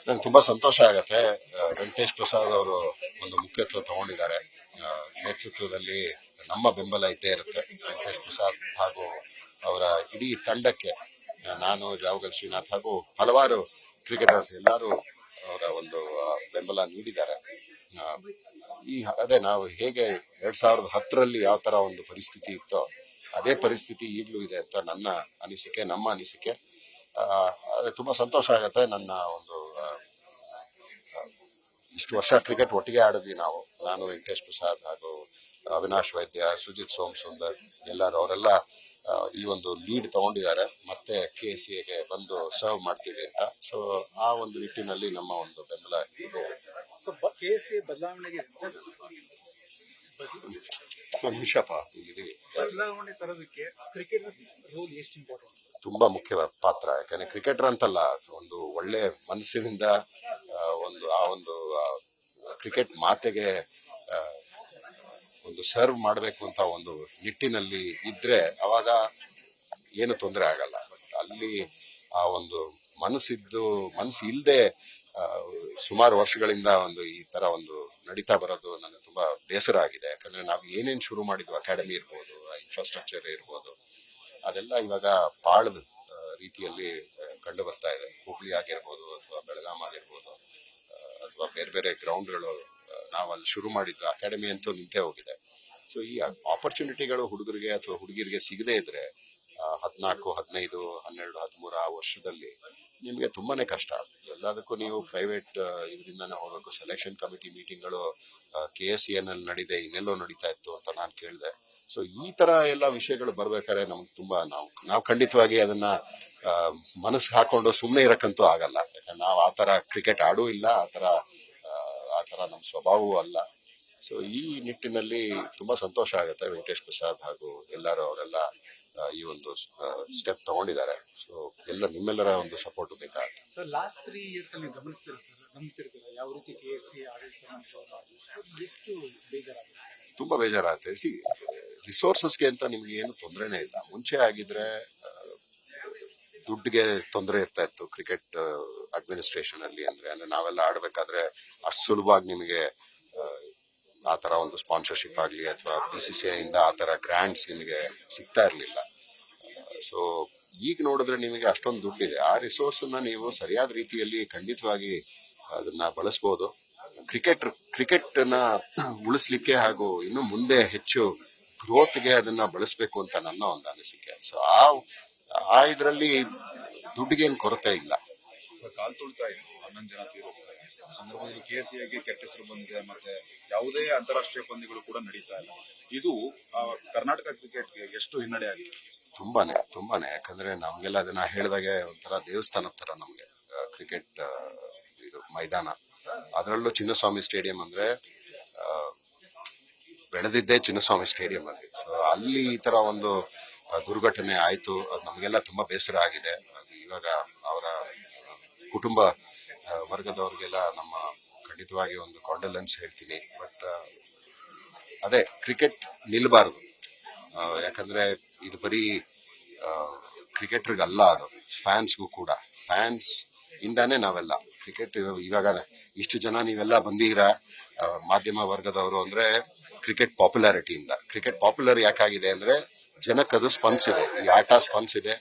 ನಂಗೆ ತುಂಬಾ ಸಂತೋಷ ಆಗತ್ತೆ. ವೆಂಕಟೇಶ್ ಪ್ರಸಾದ್ ಅವರು ಒಂದು ಮುಖ್ಯತ್ವ ತಗೊಂಡಿದ್ದಾರೆ. ನೇತೃತ್ವದಲ್ಲಿ ನಮ್ಮ ಬೆಂಬಲ ಇದ್ದೇ ಇರುತ್ತೆ. ವೆಂಕಟೇಶ್ ಪ್ರಸಾದ್ ಹಾಗೂ ಅವರ ಇಡೀ ತಂಡಕ್ಕೆ ನಾನು, ಜಾವಗಲ್ ಶ್ರೀನಾಥ್ ಹಾಗೂ ಹಲವಾರು ಕ್ರಿಕೆಟರ್ಸ್ ಎಲ್ಲರೂ ಅವರ ಒಂದು ಬೆಂಬಲ ನೀಡಿದ್ದಾರೆ. ಅದೇ ನಾವು ಹೇಗೆ 2010ರಲ್ಲಿ ಯಾವ ತರ ಒಂದು ಪರಿಸ್ಥಿತಿ ಇತ್ತೋ ಅದೇ ಪರಿಸ್ಥಿತಿ ಈಗಲೂ ಇದೆ ಅಂತ ನನ್ನ ಅನಿಸಿಕೆ, ನಮ್ಮ ಅನಿಸಿಕೆ. ಅದೇ ತುಂಬಾ ಸಂತೋಷ ಆಗತ್ತೆ. ನನ್ನ ಒಂದು ಇಷ್ಟು ವರ್ಷ ಕ್ರಿಕೆಟ್ ಒಟ್ಟಿಗೆ ಆಡಿದ್ವಿ ನಾವು, ನಾನು, ವೆಂಕಟೇಶ್ ಪ್ರಸಾದ್ ಹಾಗೂ ಅವಿನಾಶ್ ವೈದ್ಯ, ಸುಜಿತ್ ಸೋಮ್ ಸುಂದರ್ ಎಲ್ಲರೂ ಅವರೆಲ್ಲ ಈ ಒಂದು ಲೀಡ್ ತಗೊಂಡಿದ್ದಾರೆ. ಮತ್ತೆ KCAಗೆ ಬಂದು ಸರ್ವ್ ಮಾಡ್ತೀವಿ ಅಂತ. ಸೊ ಆ ಒಂದು ನಿಟ್ಟಿನಲ್ಲಿ ನಮ್ಮ ಒಂದು ಬೆಂಬಲ ಇದೆ. ನಿಮಿಷಪ್ಪ ಇಲ್ಲಿದ್ದೀವಿ. ತುಂಬಾ ಮುಖ್ಯ ಪಾತ್ರ. ಯಾಕಂದ್ರೆ ಕ್ರಿಕೆಟರ್ ಅಂತಲ್ಲ, ಒಂದು ಒಳ್ಳೆ ಮನಸ್ಸಿನಿಂದ ಒಂದು ಕ್ರಿಕೆಟ್ ಮಾತೆಗೆ ಒಂದು ಸರ್ವ್ ಮಾಡಬೇಕು ಅಂತ ಒಂದು ನಿಟ್ಟಿನಲ್ಲಿ ಇದ್ರೆ ಅವಾಗ ಏನು ತೊಂದರೆ ಆಗಲ್ಲ. ಬಟ್ ಅಲ್ಲಿ ಆ ಒಂದು ಮನಸ್ಸು ಇಲ್ಲದೆ ಸುಮಾರು ವರ್ಷಗಳಿಂದ ಒಂದು ಈ ತರ ಒಂದು ನಡೀತಾ ಬರೋದು ನನಗೆ ತುಂಬಾ ಬೇಸರ ಆಗಿದೆ. ಯಾಕಂದ್ರೆ ನಾವು ಏನೇನ್ ಶುರು ಮಾಡಿದ್ವು, ಅಕಾಡೆಮಿ ಇರ್ಬೋದು, ಇನ್ಫ್ರಾಸ್ಟ್ರಕ್ಚರ್ ಇರ್ಬೋದು, ಅದೆಲ್ಲ ಇವಾಗ ಪಾಳ್ ರೀತಿಯಲ್ಲಿ ಕಂಡು ಬರ್ತಾ ಇದೆ. ಹುಬ್ಳಿ ಆಗಿರ್ಬೋದು ಅಥವಾ ಬೆಳಗಾಂ ಆಗಿರ್ಬೋದು ಅಥವಾ ಬೇರೆ ಬೇರೆ ಗ್ರೌಂಡ್ಗಳು ನಾವು ಅಲ್ಲಿ ಶುರು ಮಾಡಿದ್ದು ಅಕಾಡೆಮಿ ಅಂತೂ ನಿಂತೇ ಹೋಗಿದೆ. ಸೊ ಈ ಆಪರ್ಚುನಿಟಿಗಳು ಹುಡುಗರಿಗೆ ಅಥವಾ ಹುಡುಗಿರಿಗೆ ಸಿಗದೇ ಇದ್ರೆ 14, 15, 12, 13 ಆ ವರ್ಷದಲ್ಲಿ ನಿಮ್ಗೆ ತುಂಬಾನೇ ಕಷ್ಟ. ಎಲ್ಲದಕ್ಕೂ ನೀವು ಪ್ರೈವೇಟ್ ಇದರಿಂದಾನೇ ಹೋಗ್ಬೇಕು. ಸೆಲೆಕ್ಷನ್ ಕಮಿಟಿ ಮೀಟಿಂಗ್ಗಳು KSCNಲ್ಲಿ ನಡೀದೆ, ಇನ್ನೆಲ್ಲೋ ನಡೀತಾ ಇತ್ತು ಅಂತ ನಾನು ಕೇಳಿದೆ. ಸೊ ಈ ತರ ಎಲ್ಲ ವಿಷಯಗಳು ಬರ್ಬೇಕಾದ್ರೆ ನಮ್ಗೆ ತುಂಬಾ ನಾವು ಖಂಡಿತವಾಗಿ ಅದನ್ನ ಮನಸ್ಸು ಹಾಕೊಂಡು ಸುಮ್ಮನೆ ಇರಕ್ಕಂತೂ ಆಗಲ್ಲ. ಯಾಕಂದ್ರೆ ನಾವು ಆತರ ಕ್ರಿಕೆಟ್ ಆಡೂ ಇಲ್ಲ, ಆತರ ನಮ್ಮ ಸ್ವಭಾವವೂ ಅಲ್ಲ. ಸೊ ಈ ನಿಟ್ಟಿನಲ್ಲಿ ತುಂಬಾ ಸಂತೋಷ ಆಗುತ್ತೆ. ವೆಂಕಟೇಶ್ ಪ್ರಸಾದ್ ಹಾಗೂ ಅವರೆಲ್ಲ ಈ ಒಂದು ಸ್ಟೆಪ್ ತಗೊಂಡಿದ್ದಾರೆ. ಸೊ ನಿಮ್ಮೆಲ್ಲರ ಒಂದು ಸಪೋರ್ಟ್ ಬೇಕಾಗುತ್ತೆ. ತುಂಬಾ ಬೇಜಾರಾಗುತ್ತೆ. ರಿಸೋರ್ಸಸ್ಗೆ ಅಂತ ನಿಮ್ಗೆ ಏನು ತೊಂದರೆನೇ ಇಲ್ಲ. ಮುಂಚೆ ಆಗಿದ್ರೆ ದುಡ್ಡಿಗೆ ತೊಂದರೆ ಇರ್ತಾ ಇತ್ತು ಕ್ರಿಕೆಟ್ ಅಡ್ಮಿನಿಸ್ಟ್ರೇಷನ್ ಅಲ್ಲಿ. ಅಂದ್ರೆ ನಾವೆಲ್ಲ ಆಡ್ಬೇಕಾದ್ರೆ ಅಷ್ಟು ಸುಲಭವಾಗಿ ನಿಮಗೆ ಆತರ ಒಂದು ಸ್ಪಾನ್ಸರ್ಶಿಪ್ ಆಗ್ಲಿ ಅಥವಾ BCCI ಇಂದ ಆತರ ಗ್ರಾಂಟ್ಸ್ ನಿಮಗೆ ಸಿಗ್ತಾ ಇರ್ಲಿಲ್ಲ. ಸೊ ಈಗ ನೋಡಿದ್ರೆ ನಿಮಗೆ ಅಷ್ಟೊಂದು ದುಡ್ಡಿದೆ. ಆ ರಿಸೋರ್ಸ್ ಅನ್ನ ನೀವು ಸರಿಯಾದ ರೀತಿಯಲ್ಲಿ ಖಂಡಿತವಾಗಿ ಅದನ್ನ ಬಳಸಬಹುದು. ಕ್ರಿಕೆಟ್ ನ ಉಳಿಸ್ಲಿಕ್ಕೆ ಹಾಗೂ ಇನ್ನು ಮುಂದೆ ಹೆಚ್ಚು ಗ್ರೋತ್ಗೆ ಅದನ್ನ ಬಳಸಬೇಕು ಅಂತ ನನ್ನ ಒಂದು ಅನಿಸಿಕೆ. ಸೊ ಆ ಇದರಲ್ಲಿ ದುಡ್ಡಿಗೆ ಏನು ಕೊರತೆ ಇಲ್ಲ. ಕಾಲ್ ತುಳ್ತಾ ಇತ್ತು 11 ಜನ ತೀರೋಗ್ತಾರೆ ಸಂದರ್ಭದಲ್ಲಿ KCAಗೆ ಕೆಟ್ಟ ಹೆಸರು ಬಂದಿದೆ. ಮತ್ತೆ ಯಾವುದೇ ಅಂತಾರಾಷ್ಟ್ರೀಯ ಪಂದ್ಯಗಳು ಕೂಡ ನಡೀತಾ ಇಲ್ಲ. ಇದು ಕರ್ನಾಟಕ ಕ್ರಿಕೆಟ್ಗೆ ಎಷ್ಟು ಹಿನ್ನಡೆ ಆಗಿದೆ? ತುಂಬಾನೇ. ಯಾಕಂದ್ರೆ ನಮ್ಗೆಲ್ಲ ಅದನ್ನ ಹೇಳಿದಾಗೆ ಒಂಥರ ದೇವಸ್ಥಾನದ ತರ ನಮ್ಗೆ ಕ್ರಿಕೆಟ್ ಇದು ಮೈದಾನ. ಅದರಲ್ಲೂ ಚಿನ್ನಸ್ವಾಮಿ ಸ್ಟೇಡಿಯಂ ಅಂದ್ರೆ ಬೆಳೆದಿದ್ದೇ ಚಿನ್ನಸ್ವಾಮಿ ಸ್ಟೇಡಿಯಂ ಅಲ್ಲಿ. ಸೊ ಅಲ್ಲಿ ಈ ತರ ಒಂದು ದುರ್ಘಟನೆ ಆಯ್ತು. ಅದು ನಮ್ಗೆಲ್ಲ ತುಂಬಾ ಬೇಸರ ಆಗಿದೆ. ಅದು ಇವಾಗ ಅವರ ಕುಟುಂಬ ವರ್ಗದವ್ರಿಗೆಲ್ಲ ನಮ್ಮ ಖಂಡಿತವಾಗಿ ಒಂದು ಕಾಂಡೋಲೆನ್ಸ್ ಹೇಳ್ತೀನಿ. ಬಟ್ ಅದೇ ಕ್ರಿಕೆಟ್ ನಿಲ್ಬಾರ್ದು. ಯಾಕಂದ್ರೆ ಇದು ಬರೀ ಕ್ರಿಕೆಟರ್ಗಲ್ಲ, ಅದು ಫ್ಯಾನ್ಸ್ಗೂ ಕೂಡ. ಫ್ಯಾನ್ಸ್ ಇಂದಾನೆ ನಾವೆಲ್ಲ ಕ್ರಿಕೆಟ್ ಇವಾಗ ಇಷ್ಟು ಜನ ನೀವೆಲ್ಲ ಬಂದಿರ ಮಾಧ್ಯಮ ವರ್ಗದವರು ಅಂದ್ರೆ ಕ್ರಿಕೆಟ್ ಪಾಪ್ಯುಲಾರಿಟಿಯಿಂದ. ಕ್ರಿಕೆಟ್ ಪಾಪ್ಯುಲರ್ ಯಾಕಾಗಿದೆ ಅಂದ್ರೆ ಜನಕ್ಕದು ಸ್ಪಂದಿಸಿದೆ. ಈ ಆಟ ಸ್ಪಂದಿಸಿದೆ.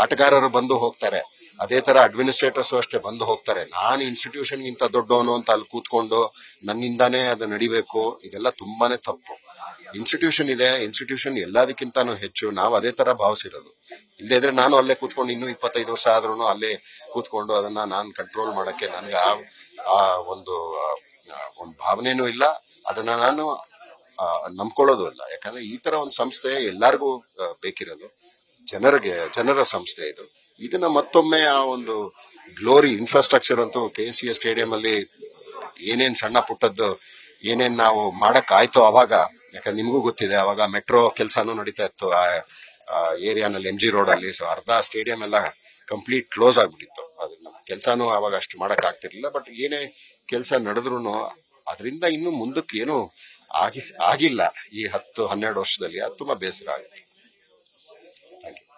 ಆಟಗಾರರು ಬಂದು ಹೋಗ್ತಾರೆ. ಅದೇ ತರ ಅಡ್ಮಿನಿಸ್ಟ್ರೇಟರ್ಸ್ ಅಷ್ಟೇ ಬಂದು ಹೋಗ್ತಾರೆ. ನಾನು ಇನ್ಸ್ಟಿಟ್ಯೂಷನ್ ಗಿಂತ ದೊಡ್ಡವನು ಅಂತ ಅಲ್ಲಿ ಕೂತ್ಕೊಂಡು ನನ್ನಿಂದಾನೇ ಅದು ನಡಿಬೇಕು, ಇದೆಲ್ಲ ತುಂಬಾನೇ ತಪ್ಪು. ಇನ್ಸ್ಟಿಟ್ಯೂಷನ್ ಇದೆ, ಇನ್ಸ್ಟಿಟ್ಯೂಷನ್ ಎಲ್ಲದಕ್ಕಿಂತಾನು ಹೆಚ್ಚು. ನಾವು ಅದೇ ತರ ಭಾವಿಸಿರೋದು. ಇಲ್ಲದೇ ಇದ್ರೆ ನಾನು ಅಲ್ಲೇ ಕೂತ್ಕೊಂಡು ಇನ್ನೂ 25 ವರ್ಷ ಆದ್ರೂ ಅಲ್ಲೇ ಕೂತ್ಕೊಂಡು ಅದನ್ನ ನಾನು ಕಂಟ್ರೋಲ್ ಮಾಡಕ್ಕೆ ನನ್ಗೆ ಆ ಒಂದು ಭಾವನೆನೂ ಇಲ್ಲ. ಅದನ್ನ ನಾನು ನಂಬ್ಕೊಳ್ಳೋದು ಇಲ್ಲ. ಯಾಕಂದ್ರೆ ಈ ತರ ಒಂದು ಸಂಸ್ಥೆ ಎಲ್ಲಾರ್ಗೂ ಬೇಕಿರೋದು. ಜನರ ಸಂಸ್ಥೆ ಇದು. ಇದನ್ನ ಮತ್ತೊಮ್ಮೆ ಆ ಒಂದು ಗ್ಲೋರಿ ಇನ್ಫ್ರಾಸ್ಟ್ರಕ್ಚರ್ ಅಂತೂ KCA ಸ್ಟೇಡಿಯಂ ಅಲ್ಲಿ ಏನೇನ್ ಸಣ್ಣ ಪುಟ್ಟದ್ದು ಏನೇನ್ ನಾವು ಮಾಡಕ್ ಆಯ್ತು ಅವಾಗ. ಯಾಕಂದ್ರೆ ನಿಮ್ಗೂ ಗೊತ್ತಿದೆ, ಅವಾಗ ಮೆಟ್ರೋ ಕೆಲಸನೂ ನಡೀತಾ ಇತ್ತು ಆ ಏರಿಯಾನಲ್ಲಿ, MG ರೋಡ್ ಅಲ್ಲಿ. ಸೊ ಅರ್ಧ ಸ್ಟೇಡಿಯಂ ಎಲ್ಲ ಕಂಪ್ಲೀಟ್ ಕ್ಲೋಸ್ ಆಗ್ಬಿಟ್ಟಿತ್ತು. ಅದನ್ನ ಕೆಲಸನೂ ಅವಾಗ ಅಷ್ಟು ಮಾಡಕ್ ಆಗ್ತಿರ್ಲಿಲ್ಲ. ಬಟ್ ಏನೇ ಕೆಲಸ ನಡೆದ್ರು ಅದರಿಂದ ಇನ್ನು ಮುಂದಕ್ಕೆ ಏನು ಆಗಿಲ್ಲ ಈ 10-12 ವರ್ಷದಲ್ಲಿ. ಅದು ತುಂಬಾ ಬೇಸರ ಆಗುತ್ತೆ.